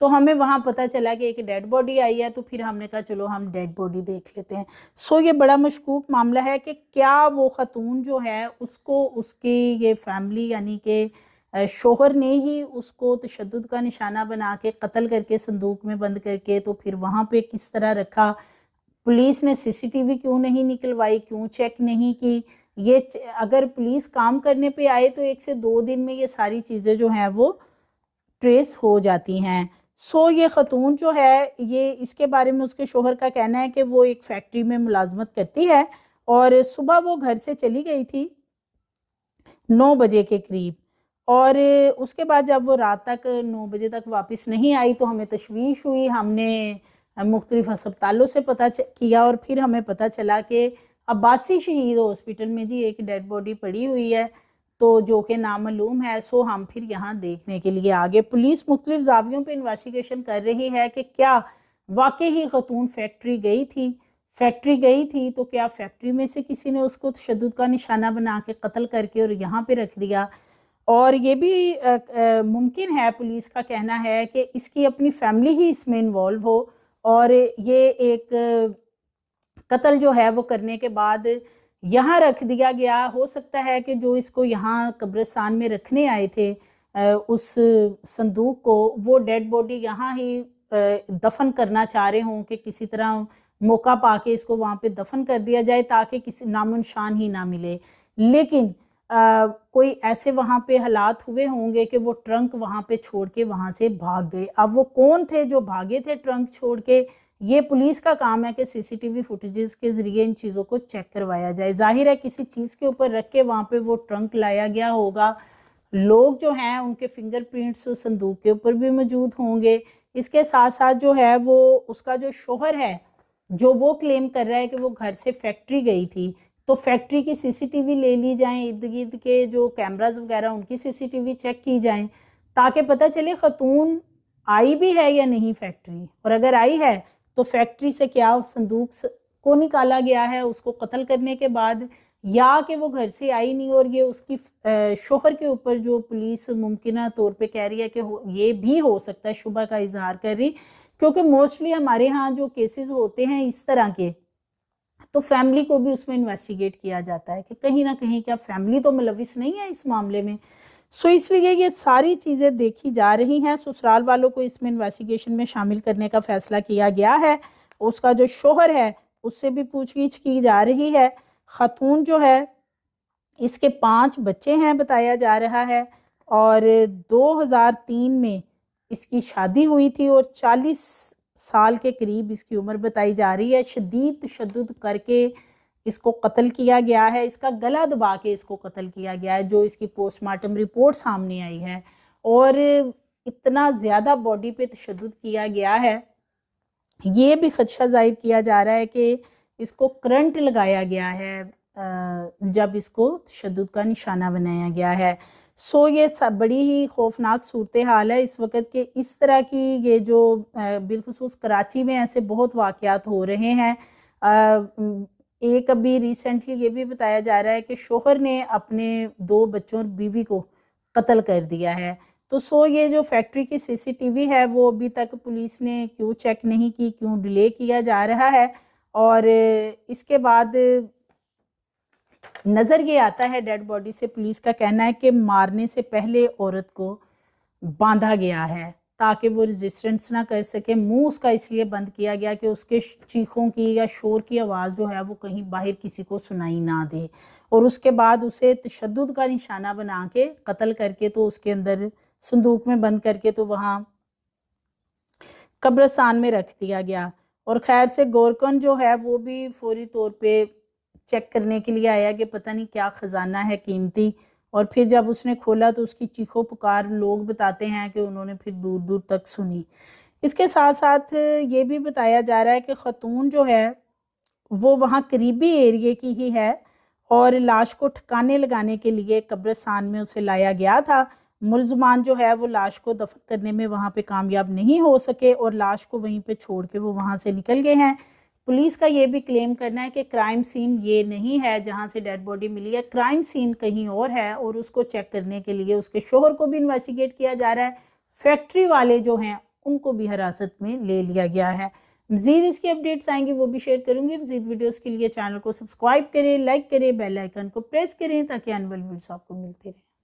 تو ہمیں وہاں پتہ چلا کہ ایک ڈیڈ باڈی آئی ہے، تو پھر ہم نے کہا چلو ہم ڈیڈ باڈی دیکھ لیتے ہیں۔ یہ بڑا مشکوک معاملہ ہے کہ کیا وہ خاتون جو ہے اس کو اس کی یہ فیملی یعنی کہ شوہر نے ہی اس کو تشدد کا نشانہ بنا کے قتل کر کے صندوق میں بند کر کے تو پھر وہاں پہ کس طرح رکھا؟ پولیس نے سی سی ٹی وی کیوں نہیں نکلوائی، کیوں چیک نہیں کی؟ یہ اگر پولیس کام کرنے پہ آئے تو 1 سے 2 دن میں یہ ساری چیزیں جو ہیں وہ ٹریس ہو جاتی ہیں۔ یہ خاتون جو ہے، یہ اس کے بارے میں اس کے شوہر کا کہنا ہے کہ وہ ایک فیکٹری میں ملازمت کرتی ہے اور صبح وہ گھر سے چلی گئی تھی 9 بجے کے قریب، اور اس کے بعد جب وہ رات تک 9 بجے تک واپس نہیں آئی تو ہمیں تشویش ہوئی۔ ہم نے مختلف ہسپتالوں سے پتہ کیا اور پھر ہمیں پتہ چلا کہ عباسی شہید ہاسپٹل میں جی ایک ڈیڈ باڈی پڑی ہوئی ہے، تو جو کہ نامعلوم ہے۔ ہم پھر یہاں دیکھنے کے لیے آگے پولیس مختلف زاویوں پہ انویسٹیگیشن کر رہی ہے کہ کیا واقعی ہی خاتون فیکٹری گئی تھی تو کیا فیکٹری میں سے کسی نے اس کو تشدد کا نشانہ بنا کے قتل کر کے اور یہاں پہ رکھ دیا؟ اور یہ بھی ممکن ہے، پولیس کا کہنا ہے کہ اس کی اپنی فیملی ہی اس میں انوالو ہو اور یہ ایک قتل جو ہے وہ کرنے کے بعد یہاں رکھ دیا گیا۔ ہو سکتا ہے کہ جو اس کو یہاں قبرستان میں رکھنے آئے تھے اس صندوق کو، وہ ڈیڈ باڈی یہاں ہی دفن کرنا چاہ رہے ہوں کہ کسی طرح موقع پا کے اس کو وہاں پہ دفن کر دیا جائے تاکہ کسی نام و نشان ہی نہ ملے۔ لیکن کوئی ایسے وہاں پہ حالات ہوئے ہوں گے کہ وہ ٹرنک وہاں پہ چھوڑ کے وہاں سے بھاگ گئے۔ اب وہ کون تھے جو بھاگے تھے ٹرنک چھوڑ کے؟ یہ پولیس کا کام ہے کہ سی سی ٹی وی فوٹیجز کے ذریعے ان چیزوں کو چیک کروایا جائے۔ ظاہر ہے کسی چیز کے اوپر رکھ کے وہاں پہ وہ ٹرنک لایا گیا ہوگا، لوگ جو ہیں ان کے فنگر پرنٹس صندوق کے اوپر بھی موجود ہوں گے۔ اس کے ساتھ ساتھ جو ہے وہ اس کا جو شوہر ہے جو وہ کلیم کر رہا ہے کہ وہ گھر سے فیکٹری گئی تھی، تو فیکٹری کی سی سی ٹی وی لے لی جائیں، ارد گرد کے جو کیمراز وغیرہ ان کی سی سی ٹی وی چیک کی جائیں تاکہ پتہ چلے خاتون آئی بھی ہے یا نہیں فیکٹری، اور اگر آئی ہے تو فیکٹری سے کیا اس صندوق کو نکالا گیا ہے اس کو قتل کرنے کے بعد، یا کہ وہ گھر سے آئی نہیں اور یہ اس کی شوہر کے اوپر جو پولیس ممکنہ طور پہ کہہ رہی ہے کہ یہ بھی ہو سکتا ہے، شبہ کا اظہار کر رہی، کیونکہ موسٹلی ہمارے ہاں جو کیسز ہوتے ہیں اس طرح کے تو فیملی کو بھی اس میں انویسٹیگیٹ کیا جاتا ہے کہ کہیں نہ کہیں کیا فیملی تو ملوث نہیں ہے اس معاملے میں۔ اس لیے یہ ساری چیزیں دیکھی جا رہی ہیں۔ سسرال والوں کو اس میں انویسٹیگیشن میں شامل کرنے کا فیصلہ کیا گیا ہے۔ اس کا جو شوہر ہے اس سے بھی پوچھ گچھ کی جا رہی ہے۔ خاتون جو ہے اس کے 5 بچے ہیں بتایا جا رہا ہے، اور 2003 میں اس کی شادی ہوئی تھی اور 40 سال کے قریب اس کی عمر بتائی جا رہی ہے۔ شدید تشدد کر کے اس کو قتل کیا گیا ہے، اس کا گلا دبا کے اس کو قتل کیا گیا ہے، جو اس کی پوسٹ مارٹم رپورٹ سامنے آئی ہے، اور اتنا زیادہ باڈی پہ تشدد کیا گیا ہے۔ یہ بھی خدشہ ظاہر کیا جا رہا ہے کہ اس کو کرنٹ لگایا گیا ہے جب اس کو تشدد کا نشانہ بنایا گیا ہے۔ یہ بڑی ہی خوفناک صورتحال ہے اس وقت کہ اس طرح کی یہ جو بالخصوص کراچی میں ایسے بہت واقعات ہو رہے ہیں۔ ایک ابھی ریسنٹلی یہ بھی بتایا جا رہا ہے کہ شوہر نے اپنے 2 بچوں اور بیوی کو قتل کر دیا ہے۔ تو یہ جو فیکٹری کی سی سی ٹی وی ہے وہ ابھی تک پولیس نے کیوں چیک نہیں کی، کیوں ڈیلے کیا جا رہا ہے، اور اس کے بعد نظر یہ آتا ہے ڈیڈ باڈی سے پولیس کا کہنا ہے کہ مارنے سے پہلے عورت کو باندھا گیا ہے تاکہ وہ ریزسٹنس نہ کر سکے۔ منہ اس کا اس لیے بند کیا گیا کہ اس کے چیخوں کی یا شور کی آواز جو ہے وہ کہیں باہر کسی کو سنائی نہ دے، اور اس کے بعد اسے تشدد کا نشانہ بنا کے قتل کر کے تو اس کے اندر صندوق میں بند کر کے تو وہاں قبرستان میں رکھ دیا گیا۔ اور خیر سے گورکن جو ہے وہ بھی فوری طور پہ چیک کرنے کے لیے آیا کہ پتہ نہیں کیا خزانہ ہے قیمتی، اور پھر جب اس نے کھولا تو اس کی چیخو پکار لوگ بتاتے ہیں کہ انہوں نے پھر دور دور تک سنی۔ اس کے ساتھ ساتھ یہ بھی بتایا جا رہا ہے کہ خاتون جو ہے وہ وہاں قریبی ایریے کی ہی ہے اور لاش کو ٹھکانے لگانے کے لیے قبرستان میں اسے لایا گیا تھا۔ ملزمان جو ہے وہ لاش کو دفن کرنے میں وہاں پہ کامیاب نہیں ہو سکے اور لاش کو وہیں پہ چھوڑ کے وہ وہاں سے نکل گئے ہیں۔ پولیس کا یہ بھی کلیم کرنا ہے کہ کرائم سین یہ نہیں ہے جہاں سے ڈیڈ باڈی ملی ہے، کرائم سین کہیں اور ہے، اور اس کو چیک کرنے کے لیے اس کے شوہر کو بھی انویسٹیگیٹ کیا جا رہا ہے۔ فیکٹری والے جو ہیں ان کو بھی حراست میں لے لیا گیا ہے۔ مزید اس کی اپڈیٹس آئیں گے وہ بھی شیئر کروں گی۔ مزید ویڈیوز کے لیے چینل کو سبسکرائب کریں، لائک کریں، بیل آئیکن کو پریس کریں تاکہ آنے والی ویڈیوز آپ کو ملتی رہیں۔